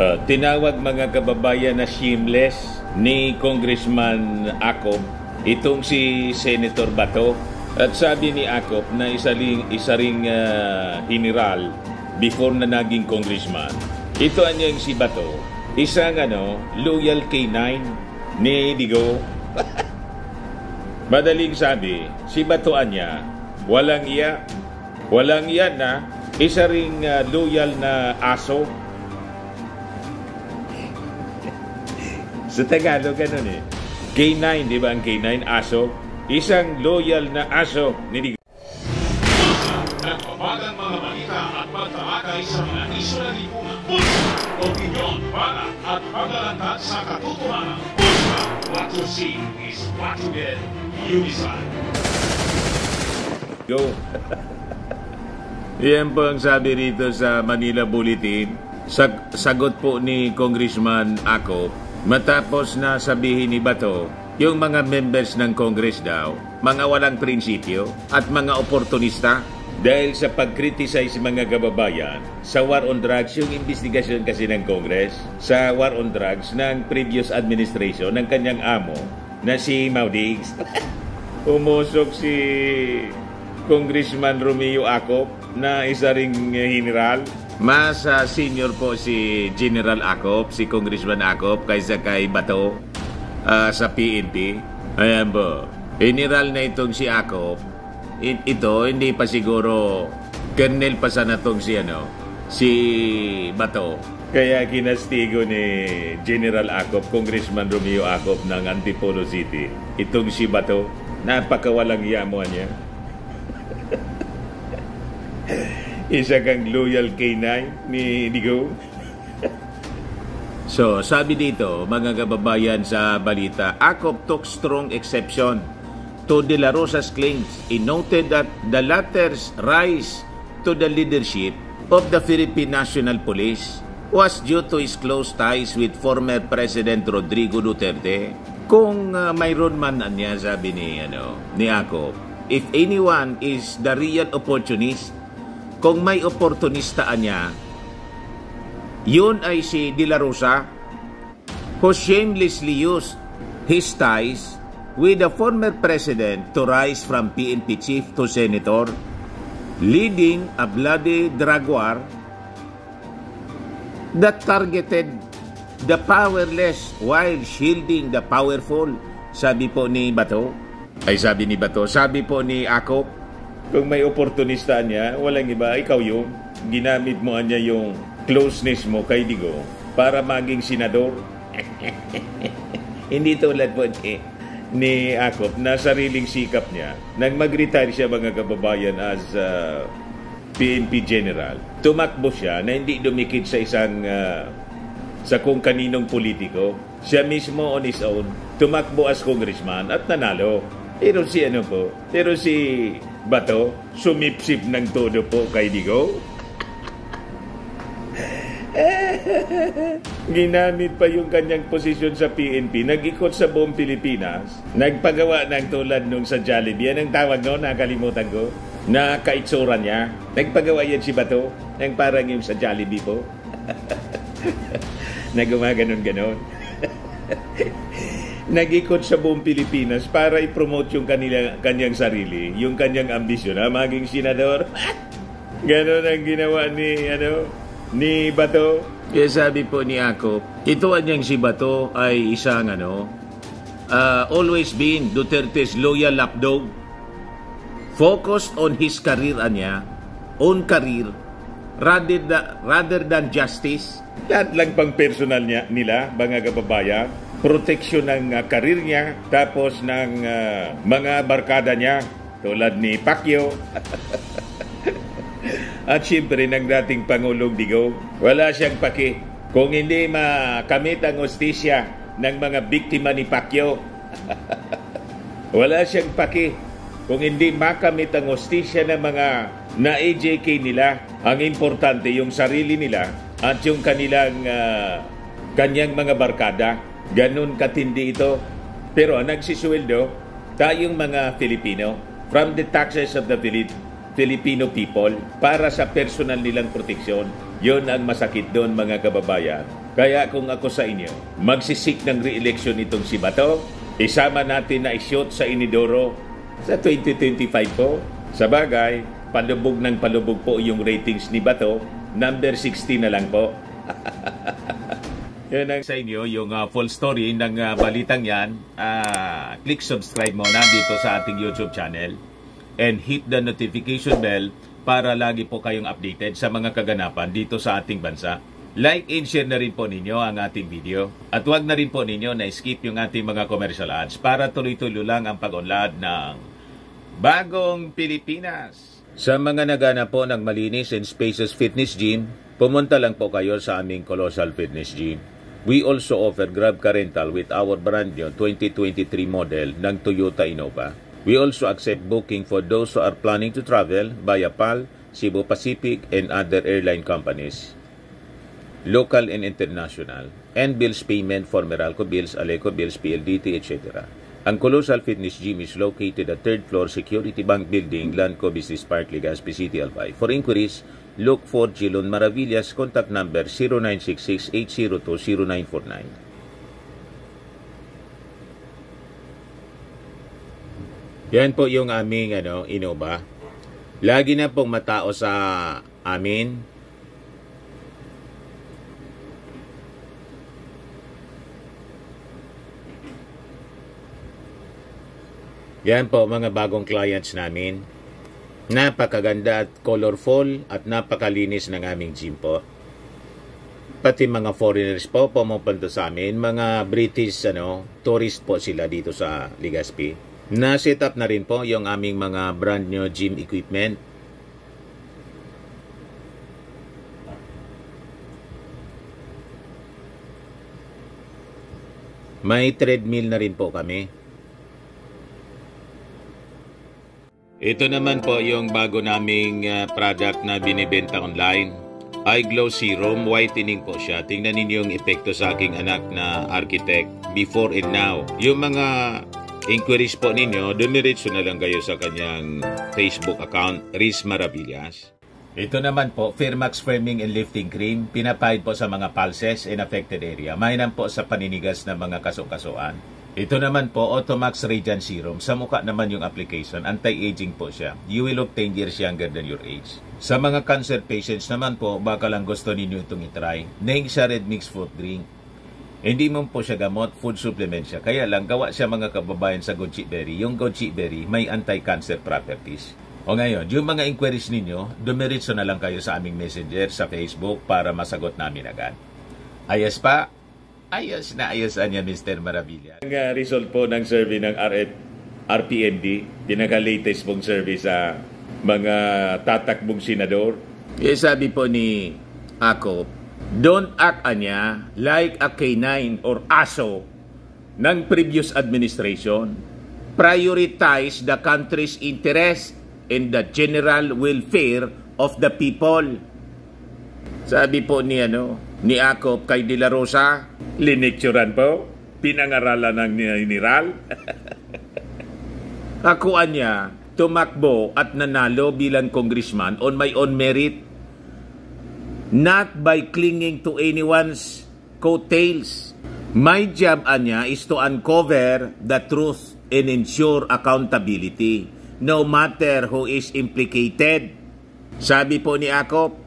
Tinawag mga kababayan na shameless ni Congressman Acop itong si Senator Bato. At sabi ni Acop na isa ring general before na naging congressman. Ito anyang si Bato, isang loyal K9 ni Digo. Madaling sabi, si Bato anya, walang iya na isa ring loyal na aso. Sa Tagalog ganun eh. K9, di ba ang K9? Aso. Isang loyal na aso ni Digo. Nagpapagang mga balita at pagtalakay sa mga isyu ng lipunan. Opinyon, para at paglalantad sa katotohanan. What you see is what you get. You decide. Go. Yan po ang sabi rito sa Manila Bulletin. Sagot po ni Congressman Acop matapos na sabihin ni Bato yung mga members ng Congress daw, mga walang prinsipyo at mga oportunista dahil sa pag-criticize mga kababayan sa war on drugs, yung investigasyon kasi ng Congress sa war on drugs ng previous administration ng kanyang amo na si Maudigs. Umusok si Congressman Romeo Acop na isa ring general. Mas senior po si General Acop, si Congressman Acop kaysa kay Bato sa PNP. Ayan po. General na itong si Acop. Ito, hindi pa siguro Colonel pa sana itong si Bato. Kaya kinastigo ni General Acop, Congressman Romeo Acop ng Antipolo City. Itong si Bato, napakawalang yamuan niya. Isa kang loyal K9 ni Digo. So, sabi dito, mga kababayan sa balita, Acop took strong exception to De La Rosa's claims. He noted that the latter's rise to the leadership of the Philippine National Police was due to his close ties with former President Rodrigo Duterte. Kung mayroon man niya, sabi ni Acop, if anyone is the real opportunist, kung may oportunista niya, yun ay si De La Rosa, who shamelessly used his ties with the former president to rise from PNP chief to senator, leading a bloody drug war that targeted the powerless while shielding the powerful. Sabi po ni Bato. Sabi po ni Acop, kung may oportunista niya, walang iba, ikaw yung ginamit mo niya yung closeness mo kay Digo para maging senador. Hindi tulad po ni Acop na sariling sikap niya nang mag-retire siya mga kababayan as PNP General. Tumakbo siya na hindi dumikit sa isang sa kung kaninong politiko. Siya mismo on his own tumakbo as congressman at nanalo. Pero si Bato sumipsip ng todo po kay Digo. Ginamit pa yung kanyang posisyon sa PNP, nag-ikot sa buong Pilipinas, nagpagawa ng tulad nung sa Jollibee. Yan ang tawag noon, nakalimutan ko, na kaitsura niya. Nagpagawa yan si Bato, yung parang yung sa Jollibee po. Na gumaganon-ganon. Nag-ikot sa buong Pilipinas para i-promote yung kanyang sarili, yung kanyang ambisyon na maging senador. Ganon ang ginawa ni Bato. Kaya sabi po ni Acop, ito anyang si Bato ay isang always been Duterte's loyal lapdog, focused on his career own career rather than justice. Lahat lang pang personal nila, mga kababayan, proteksyon ng karir niya, tapos ng mga barkada niya tulad ni Pacquiao. At siyempre ng dating Pangulong Digo, wala siyang paki kung hindi makamit ang hustisya ng mga biktima ni Pacquiao. Wala siyang paki kung hindi makamit ang hustisya ng mga na-AJK nila. Ang importante yung sarili nila at yung kanyang mga barkada. Ganun katindi ito. Pero ang nagsisweldo, tayong mga Filipino, from the taxes of the Filipino people para sa personal nilang proteksyon. Yun ang masakit doon mga kababayan. Kaya kung ako sa inyo, magsisik ng re-election itong si Bato, isama natin na i-shoot sa Inidoro sa 2025 po. Sa bagay, palubog ng palubog po yung ratings ni Bato, number 60 na lang po. Yan ang sa inyo, yung full story ng balitang yan. Click subscribe muna dito sa ating YouTube channel and hit the notification bell para lagi po kayong updated sa mga kaganapan dito sa ating bansa. Like and share na rin po ninyo ang ating video. At huwag na rin po ninyo na skip yung ating mga commercial ads para tuloy-tuloy lang ang pag-unlad ng Bagong Pilipinas. Sa mga nagana po ng malinis and spacious fitness gym, pumunta lang po kayo sa aming Colossal Fitness Gym. We also offer Grab Car Rental with our brand new 2023 model ng Toyota Innova. We also accept booking for those who are planning to travel via PAL, Cebu Pacific, and other airline companies, local and international, and bills payment for Meralco Bills, Aleco Bills, PLDT, etc. Ang Colossal Fitness Gym is located at 3rd floor Security Bank Building, Lanco Business Park, Legazpi City, Albay. For inquiries, look for Gilon Maravillas, contact number 0966-802-0949. Yan po yung aming Innova. Lagi na pong matao sa amin. Yan po mga bagong clients namin. Napakaganda at colorful at napakalinis ng aming gym po. Pati mga foreigners po pumupunta sa amin, mga British tourist po sila dito sa Legazpi. Na-set up na rin po yung aming mga brand new gym equipment. May treadmill na rin po kami. Ito naman po yung bago naming product na binibenta online. Eye Glow Serum, whitening po siya. Tingnan ninyo yung epekto sa aking anak na architect before and now. Yung mga inquiries po ninyo, dumiretso na lang kayo sa kanyang Facebook account, Riz Maravillas. Ito naman po, Firmax Firming and Lifting Cream, pinapahid po sa mga pulses in affected area. Mainam po sa paninigas ng mga kaso-kasuan. Ito naman po, Automax Radiant Serum. Sa mukha naman yung application, anti-aging po siya. You will look 10 years younger than your age. Sa mga cancer patients naman po, baka lang gusto ninyo itong itry. Naing siya red mixed fruit drink. Hindi mo po siya gamot, food supplement siya. Kaya lang, gawa siya mga kababayan sa goji berry. Yung goji berry may anti-cancer properties. O ngayon, yung mga inquiries ninyo, dumiretso na lang kayo sa aming messenger sa Facebook para masagot namin agad. Ayos pa? Ayos na ayos niya, Mr. Maravilla. Ang result po ng survey ng RPMD, pinaka-latest pong survey sa mga tatakbong senador. Sabi po ni Ako, don't act anya like a canine or aso ng previous administration. Prioritize the country's interest and the general welfare of the people. Sabi po ni Akop kay De La Rosa, linikturan po, pinangaralan ng general. Akuan niya, tumakbo at nanalo bilang congressman on my own merit, not by clinging to anyone's coattails. My job niya is to uncover the truth and ensure accountability, no matter who is implicated. Sabi po ni Akop,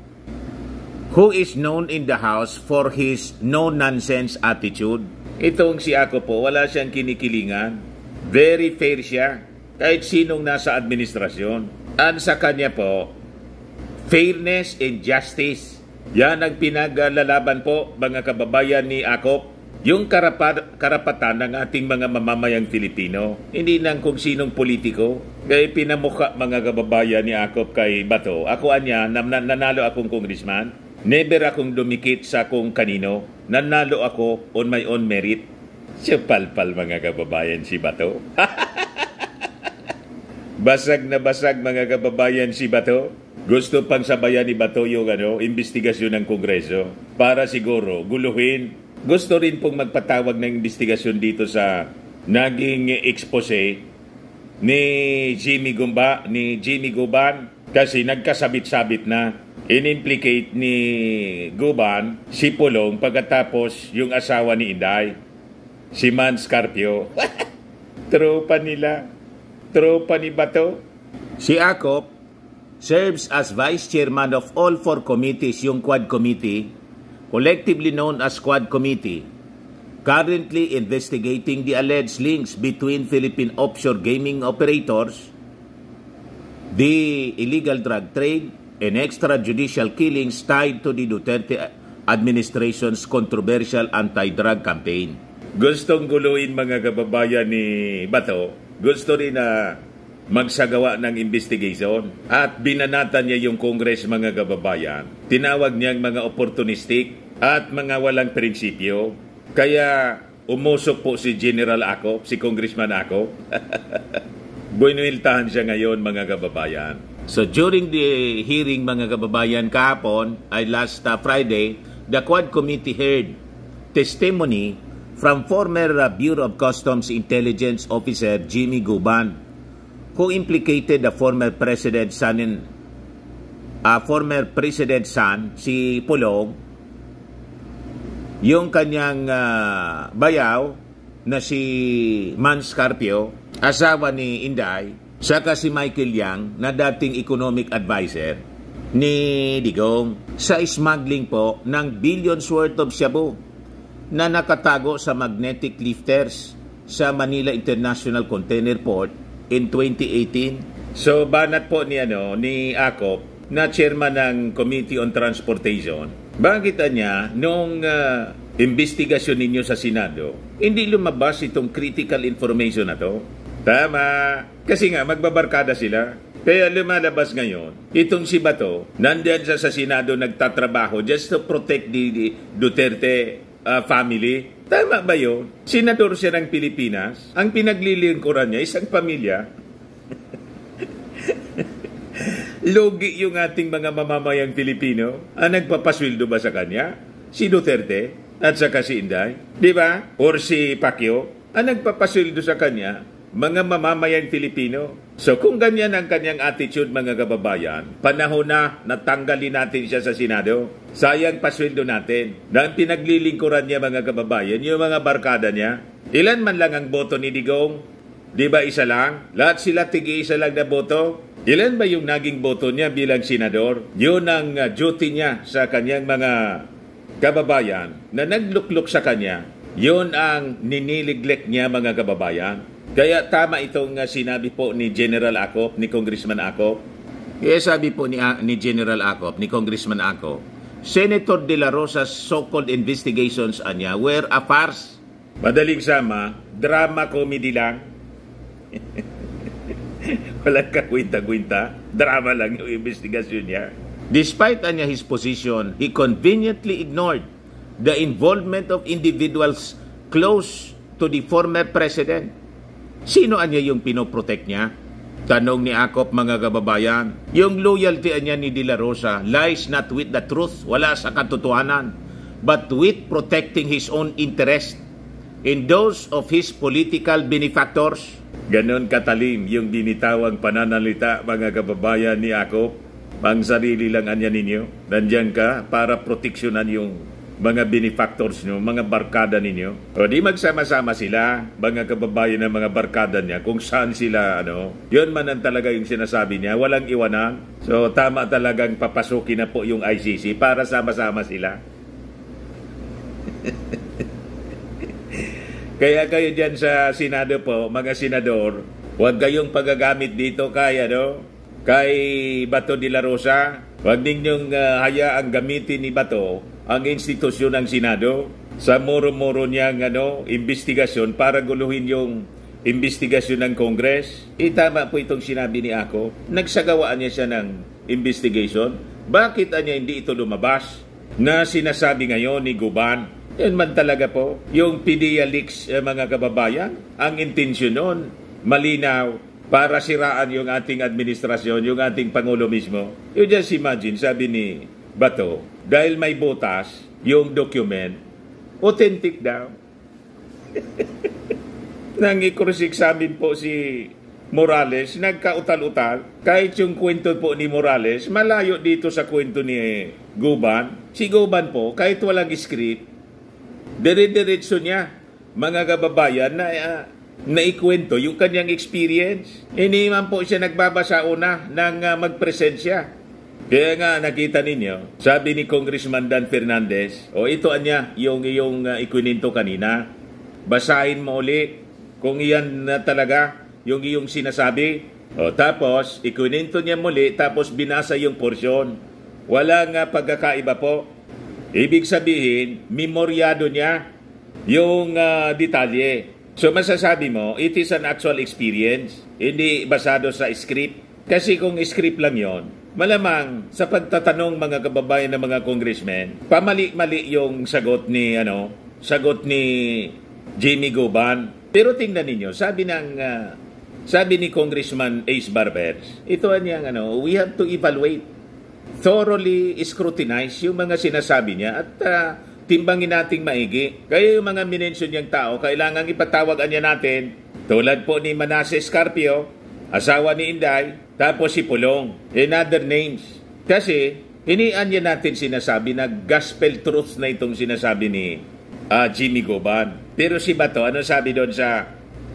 who is known in the House for his no-nonsense attitude. Itong si Ako po, wala siyang kinikilingan. Very fair siya, kahit sinong nasa administrasyon. At sa kanya po, fairness and justice. Yan ang pinaglalaban po, mga kababayan ni Ako. Yung karapatan ng ating mga mamamayang Filipino, hindi nang kung sinong politiko. Kaya pinamukha mga kababayan ni Ako kay Bato. Ako anya, nanalo akong congressman. Never akong dumikit sa kung kanino. Nanalo ako on my own merit. Siya palpal mga kababayan si Bato. Basag na basag mga kababayan si Bato. Gusto pang sabayan ni Bato yung investigasyon ng Kongreso para siguro guluhin. Gusto rin pong magpatawag ng investigasyon dito sa naging expose ni Jimmy Guban Kasi nagkasabit-sabit na. In-implicate ni Guban si Pulong pagkatapos yung asawa ni Inday, si Man Scarpio. Tropa nila. Tropa ni Bato. Si Acop serves as Vice Chairman of all 4 committees, yung Quad Committee, collectively known as Quad Committee, currently investigating the alleged links between Philippine offshore gaming operators, the illegal drug trade, and extrajudicial killings tied to the Duterte administration's controversial anti-drug campaign. Gustong guluhin mga kababayan ni Bato, gusto rin na magsagawa ng investigation at binanatan niya yung Congress mga kababayan. Tinawag niyang mga opportunistic at mga walang prinsipyo. Kaya umusok po si General Acop, si Congressman Acop. Buinuiltahan siya ngayon mga kababayan. So during the hearing mga kababayan kahapon ay last Friday, the Quad Committee heard testimony from former Bureau of Customs Intelligence Officer Jimmy Guban, who implicated the former President's son, si Pulong, yung kanyang bayaw na si Man Scarpio, asawa ni Inday, saka si Michael Yang na dating economic advisor ni Digong sa smuggling po ng billions worth of shabu na nakatago sa magnetic lifters sa Manila International Container Port in 2018. So banat po ni Acop na chairman ng Committee on Transportation. Bakit niya nung investigasyon ninyo sa Senado, hindi lumabas itong critical information na to? Tama. Kasi nga, magbabarkada sila. Kaya lumalabas ngayon, itong si Bato, nandiyan siya sa Senado nagtatrabaho just to protect the Duterte family. Tama ba yun? Senador siya ng Pilipinas. Ang pinaglilingkuran niya, isang pamilya. Logi yung ating mga mamamayang Pilipino. Ang nagpapasweldo ba sa kanya? Si Duterte at saka si Inday. Di ba? Or si Pacquiao. Ang nagpapasweldo sa kanya, mga mamamayang Pilipino. So kung ganyan ang kanyang attitude mga kababayan, panahon na natanggalin natin siya sa Senado. Sayang pasweldo natin. Dahil pinaglilingkuran niya mga kababayan, yung mga barkada niya. Ilan man lang ang boto ni Digong? Di ba isa lang? Lahat sila tigi-isa lang na boto? Ilan ba yung naging boto niya bilang senador? Yun ang duty niya sa kanyang mga kababayan na naglukluk sa kanya. Yun ang niniliglik niya mga kababayan. Kaya tama itong sinabi po ni General Acop, ni Congressman Acop. Kaya sabi po ni General Acop, ni Congressman Acop, Senator De La Rosa's so-called investigations anya were a farce. Madaling sama, drama comedy lang. Walang kakwinta-kwinta, drama lang yung investigasyon niya. Despite anya his position, he conveniently ignored the involvement of individuals close to the former president. Sino anya yung pinoprotect niya? Tanong ni Acop mga kababayan. Yung loyalty anya ni De La Rosa lies not with the truth, wala sa katotohanan, but with protecting his own interest in those of his political benefactors. Ganon katalim yung binitawang pananalita mga kababayan ni Acop. Pang sarili lang anya ninyo. Nandiyan ka para proteksyonan yung mga benefactors nyo, mga barkada ninyo. O di magsama-sama sila, mga kababayan ng mga barkada niya, kung saan sila, yun man ang talaga yung sinasabi niya, walang iwanan. So tama talagang papasukin na po yung ICC para sama-sama sila. Kaya kayo dyan sa Senado po, mga senador, huwag kayong pagagamit dito kay Bato de la Rosa. Huwag ninyong hayaang gamitin ni Bato ang institusyon ng Senado sa moro-moro niyang investigasyon para guluhin yung investigasyon ng Congress. Tama po itong sinabi ni Ako. Nagsagawaan niya siya ng investigation. Bakit niya hindi ito lumabas na sinasabi ngayon ni Guban? Yan man talaga po. Yung PDEA leaks, mga kababayan, ang intensyon nun, malinaw, para siraan yung ating administrasyon, yung ating Pangulo mismo. You just imagine, sabi ni Bato, dahil may butas, yung document, authentic daw. Nang i-cross-examine po si Morales, nagkautal-utal. Kahit yung kwento po ni Morales, malayo dito sa kwento ni Guban. Si Guban po, kahit walang script, dire-diretso niya, mga kababayan, na naikwento yung kanyang experience. Hindi man po siya nagbabasa una ng magpresensya. Kaya nga nakita ninyo, sabi ni Congressman Dan Fernandez, ito anya yung ikwininto kanina. Basahin mo ulit kung iyan na talaga yung iyong sinasabi. Tapos, ikwininto niya muli, tapos binasa yung porsyon. Walang pagkakaiba po. Ibig sabihin, memoryado niya yung detalye. So, masasabi mo, it is an actual experience, hindi basado sa script. Kasi kung script lang yon, malamang sa pagtatanong mga kababayan ng mga congressmen, pamali-mali yung sagot ni Jimmy Guban. Pero tingnan ninyo, sabi ni Congressman Ace Barbers, ito niyang we have to evaluate, thoroughly scrutinize yung mga sinasabi niya at timbangin nating maigi. Kaya yung mga minensyon niyang tao, kailangan ipatawag niya natin, tulad po ni Manasseh Scarpio, asawa ni Inday, tapos si Pulong, and other names. Kasi, inian niya natin sinasabi na gospel truth na itong sinasabi ni Jimmy Guban. Pero si Bato, ano sabi doon sa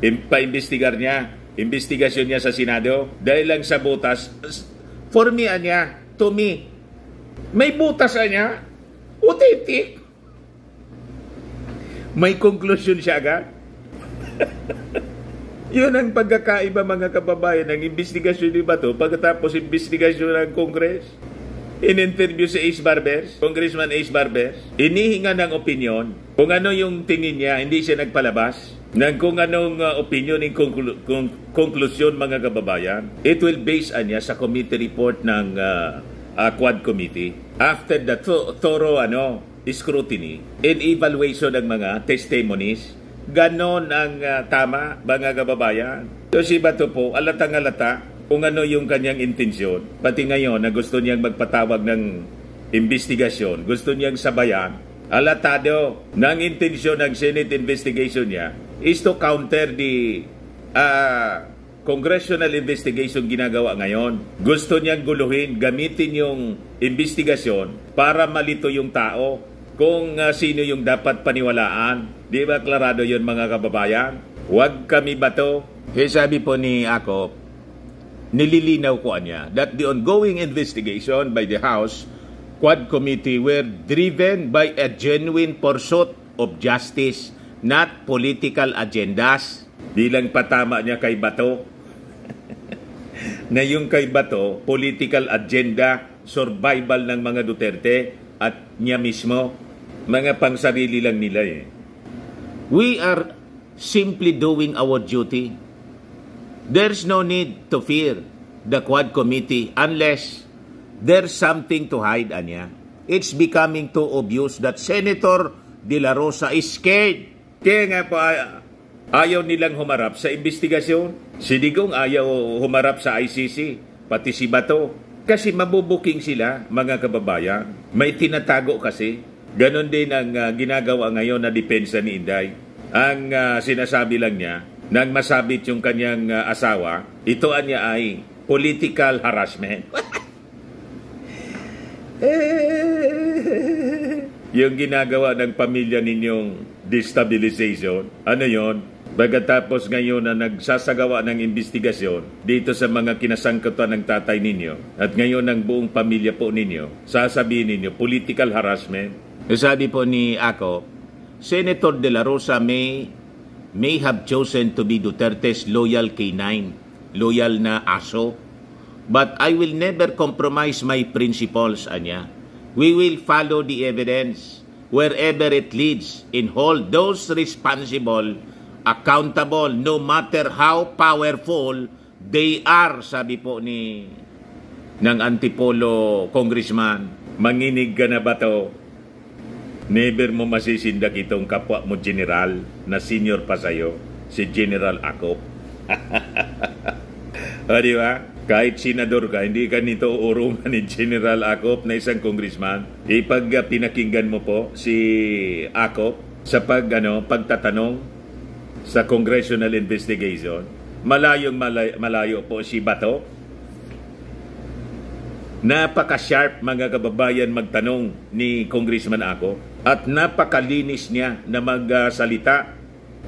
pa-imbestigar niya? Investigasyon niya sa Senado? Dahil lang sa butas, for me, to me, may butas niya, authentic. May conclusion siya agad. Yun ang pagkakaiba mga kababayan ng investigasyon ni Bato pagkatapos investigasyon ng Congress. In-interview si Ace Barbers, Congressman Ace Barbers, inihinga ng opinion kung ano yung tingin niya, hindi siya nagpalabas ng kung anong opinion ng konklusyon mga kababayan. It will base niya sa committee report ng Quad Committee. After the thorough scrutiny and evaluation ng mga testimonies, ganon ang tama mga kababayan. So si Bato po, alatang-alata kung ano yung kanyang intensyon. Pati ngayon na gusto niyang magpatawag ng investigasyon, gusto niyang sabayan, alatado ng intensyon ng Senate investigation niya is to counter the congressional investigation ginagawa ngayon. Gusto niyang guluhin, gamitin yung investigasyon para malito yung tao kung sino yung dapat paniwalaan. Di ba klarado yun mga kababayan? Huwag kami Bato. Kaya sabi po ni Akop, nililinaw ko niya that the ongoing investigation by the House Quad Committee were driven by a genuine pursuit of justice, not political agendas. Bilang patama niya kay Bato na yung kay Bato, political agenda, survival ng mga Duterte at niya mismo, mga pangsarili lang nila eh. We are simply doing our duty. There's no need to fear the Quad Committee unless there's something to hide, anya. It's becoming too obvious that Senator De La Rosa is scared. Kaya nga po, ayaw nilang humarap sa investigasyon. Si Digong ayaw humarap sa ICC, pati si Bato. Kasi mabubuking sila, mga kababayan. May tinatago kasi. Ganon din ang ginagawa ngayon na depensa ni Inday. Ang sinasabi lang niya, nang masabit yung kanyang asawa, ito niya ay political harassment. Yung ginagawa ng pamilya ninyong destabilization, ano yon? Pagkatapos ngayon na nagsasagawa ng investigasyon dito sa mga kinasangkutan ng tatay ninyo at ngayon ng buong pamilya po ninyo, sasabihin ninyo political harassment. Sabi po ni Ako, Senator De La Rosa may have chosen to be Duterte's loyal K9, loyal na aso. But I will never compromise my principles, anya. We will follow the evidence wherever it leads and hold those responsible accountable no matter how powerful they are, sabi po ng Antipolo Congressman. Manginig ka na ba to? Never mo masisindak itong kapwa mo general na senior pa sa'yo, si General Akop. Di ba? Kahit senador ka, hindi ka nito urungan ni General Akop na isang congressman. Ipag pinakinggan mo po si Akop sa pagtatanong sa congressional investigation, malayo po si Bato. Napaka-sharp mga kababayan magtanong ni Congressman Ako at napakalinis niya na magsalita.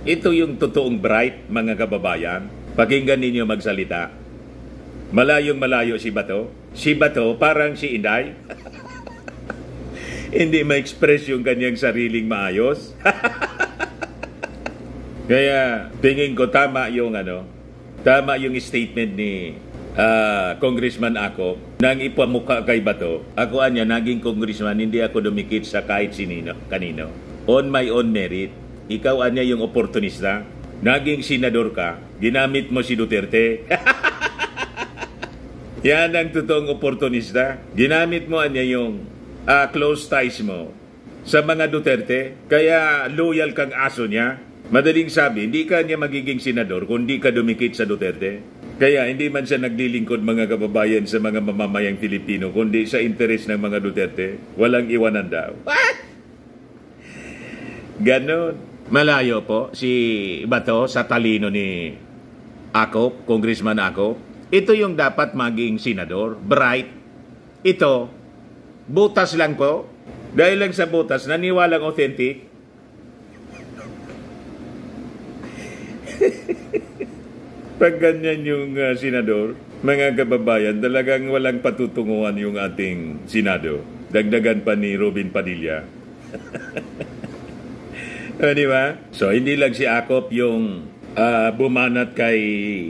Ito yung totoong bright mga kababayan. Pakinggan ninyo magsalita. Malayo si Bato. Si Bato parang si Inday. Hindi ma-express yung kanyang sariling maayos. Kaya tingin ko tama yung statement ni Congressman Ako nang ipamuka kay Bato. Ako anya naging congressman, hindi ako dumikit sa kahit kanino. On my own merit. Ikaw anya yung oportunista. Naging senador ka, ginamit mo si Duterte. Yan ang totoong oportunista. Ginamit mo anya yung close ties mo sa mga Duterte. Kaya loyal kang aso niya. Madaling sabi, hindi ka niya magiging senador kung hindi ka dumikit sa Duterte. Kaya hindi man siya naglilingkod mga kababayan sa mga mamamayang Pilipino, kundi sa interes ng mga Duterte. Walang iwanan daw. What? Ganon. Malayo po si Bato sa talino ni Ako, Congressman Ako. Ito yung dapat maging senador. Bright. Ito, butas lang po. Dahil lang sa butas, naniwalang authentic. Pag ganyan yung senador, mga kababayan, talagang walang patutunguhan yung ating Senado. Dagdagan pa ni Robin Padilla. Di ba? So, hindi lang si Akop yung bumanat kay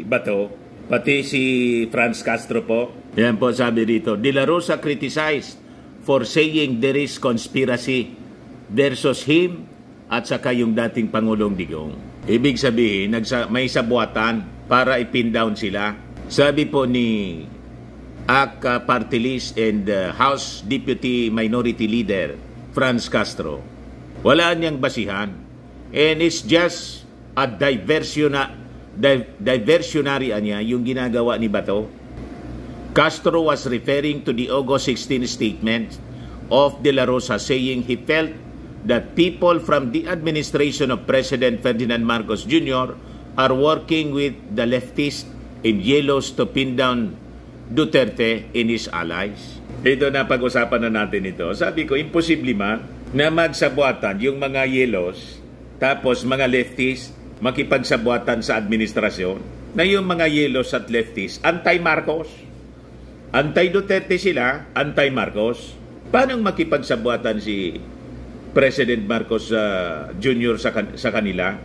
Bato, pati si Franz Castro po. Yan po sabi dito, De La Rosa criticized for saying there is conspiracy versus him at saka yung dating Pangulong Digong. Ibig sabihin, may sabuatan para ipin down sila. Sabi po ni AK Party List and House Deputy Minority Leader Franz Castro, wala niyang basihan. And it's just a diversionary niya yung ginagawa ni Bato. Castro was referring to the August 16 statement of De La Rosa saying he felt that people from the administration of President Ferdinand Marcos Jr. are working with the leftists in Yielos to pin down Duterte and his allies. Ito na pag-usapan na natin ito. Sabi ko, imposible man na magsabuatan yung mga Yielos tapos mga leftists makipagsabuatan sa administrasyon na yung mga Yielos at leftists anti-Marcos. Anti-Duterte sila, anti-Marcos. Paano makipagsabuatan si President Marcos Jr. sa kanila?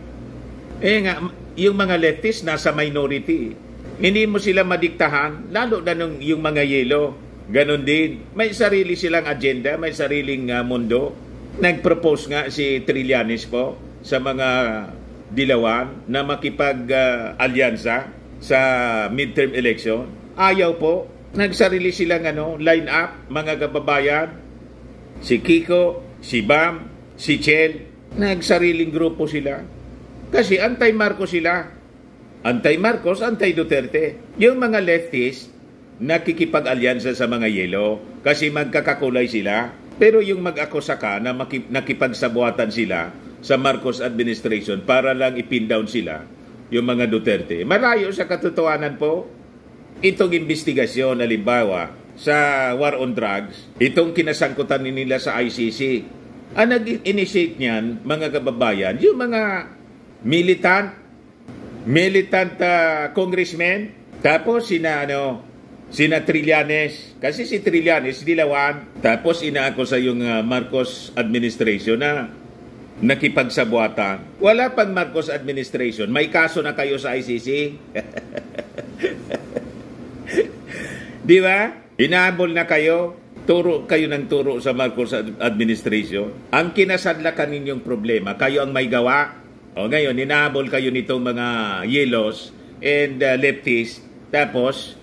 Yung mga leftists nasa minority. Hindi mo sila madiktahan, lalo na yung mga Yelo. Ganon din. May sarili silang agenda, may sariling mundo. Nag-propose nga si Trillanes po sa mga dilawan na makipag-alyansa sa midterm election. Ayaw po. Nagsarili silang line up, mga kababayan. Si Kiko, si Bam, si Chel, nagsariling grupo sila. Kasi anti-Marcos sila. Anti-Marcos, anti-Duterte. Yung mga leftists, nakikipag-alyansa sa mga Yelo kasi magkakakulay sila. Pero yung mag-akusa ka na nakipagsabuatan sila sa Marcos administration para lang ipin down sila, yung mga Duterte. Malayo sa katotohanan po. Itong investigasyon, halimbawa, sa war on drugs, itong kinasangkutan nila sa ICC. Ang nag-initiate niyan, mga kababayan, yung mga militant congressmen, tapos sina Trillanes, kasi si Trillanes dilawan, tapos inaako sa yung Marcos administration na nakipagsabuatan. Wala pang Marcos administration, may kaso na kayo sa ICC. Di ba? Inaabol na kayo, turo kayo ng turo sa Marcos administration. Ang kinasadlakan ninyong problema, kayo ang may gawa. O ngayon, inaabol kayo nitong mga Yelos and leftists. Tapos,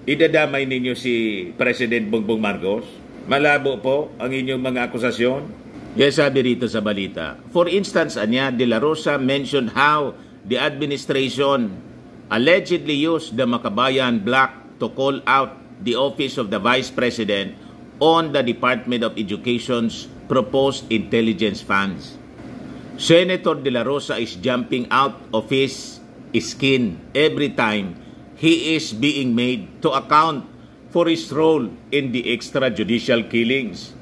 idadamay ninyo si President Bongbong Marcos. Malabo po ang inyong mga akusasyon. Yes, sabi rito sa balita. For instance, De La Rosa mentioned how the administration allegedly used the Makabayan bloc to call out the office of the Vice President on the Department of Education's proposed intelligence funds. Senator De La Rosa is jumping out of his skin every time he is being made to account for his role in the extrajudicial killings.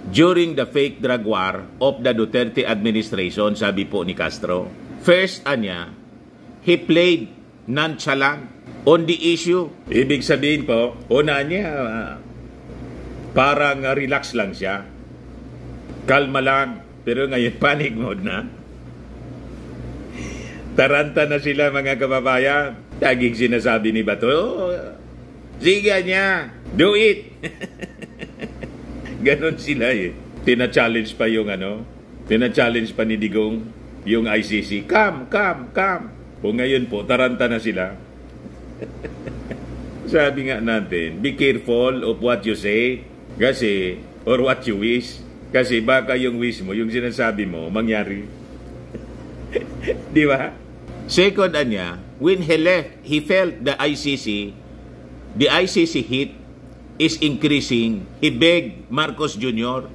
During the fake drug war of the Duterte administration, sabi po ni Castro, first anya, he played nonchalant on the issue. Ibig sabihin po, una niya, parang relax lang siya. Kalma lang. Pero ngayon, panic mode na. Taranta na sila mga kababayan. Taging sinasabi ni Bato, sige niya, do it. Ganon sila eh. Tina-challenge pa yung tina-challenge pa ni Digong yung ICC. Come. O ngayon po, taranta na sila. Sabi nga natin, be careful of what you say kasi, or what you wish. Kasi baka yung wish mo, yung sinasabi mo, mangyari. Di ba? Second anya, when he left, he felt the ICC hit is increasing. He begged Marcos Jr.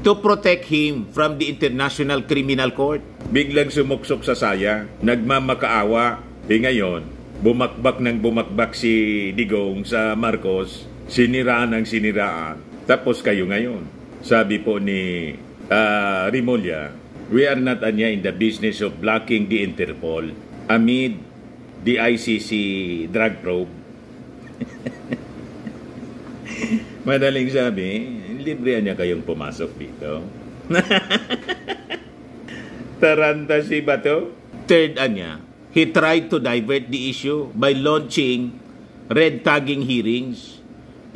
to protect him from the International Criminal Court. Biglang sumuksok sa saya, nagmamakaawa. Ngayon, bumakbak si Digong sa Marcos, siniraan ang siniraan. Tapos kayo ngayon. Sabi po ni Rimulya, we are not in the business of blocking the Interpol amid the ICC drug probe. Madaling sabi, libre niya kayong pumasok dito. Taranta si Bato. Third anya, he tried to divert the issue by launching red tagging hearings.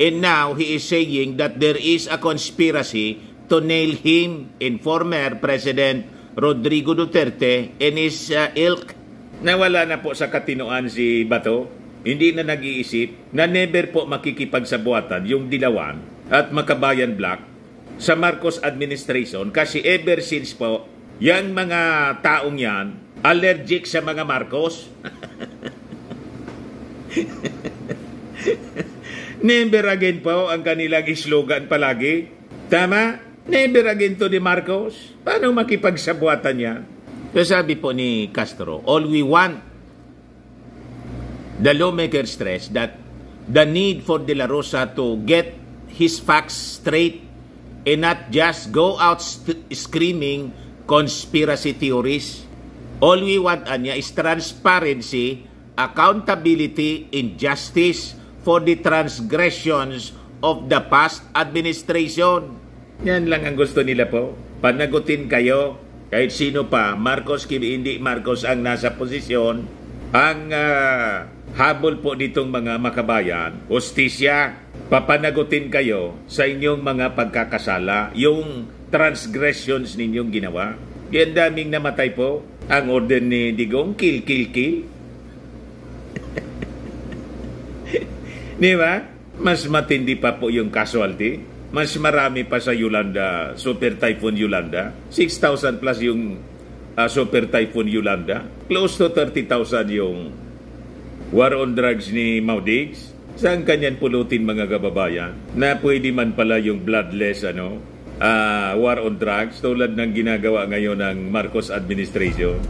And now he is saying that there is a conspiracy to nail him in former President Rodrigo Duterte and his ilk. Nawala na po sa katinoan si Bato. Hindi na nag-iisip na never po makikipagsabuatan yung Dilawan at Makabayan Black sa Marcos administration kasi ever since po, yung mga taong yan, allergic sa mga Marcos. Never again po ang kanilang slogan palagi. Tama? Never again to the Marcos. Paano makipagsabuatan yan? So sabi po ni Castro, all we want, the lawmakers stress that the need for De La Rosa to get his facts straight and not just go out screaming conspiracy theories. All we want, anya, is transparency, accountability, and justice for the transgressions of the past administration. Yan lang ang gusto nila po. Panagutin kayo, kahit sino pa, Marcos, hindi Marcos ang nasa posisyon, ang habol po nitong mga makabayan, hustisya, papanagutin kayo sa inyong mga pagkakasala, yung transgressions ninyong ginawa. Yan daming namatay po. Ang order ni Digong, kill. Di ba? Mas matindi pa po yung casualty. Mas marami pa sa Yolanda, Super Typhoon Yolanda. 6,000 plus yung Super Typhoon Yolanda. Close to 30,000 yung war on drugs ni Maudigs. Saan kanyan pulutin mga kababayan? Na pwede man pala yung bloodless war on drugs tulad ng ginagawa ngayon ng Marcos administration.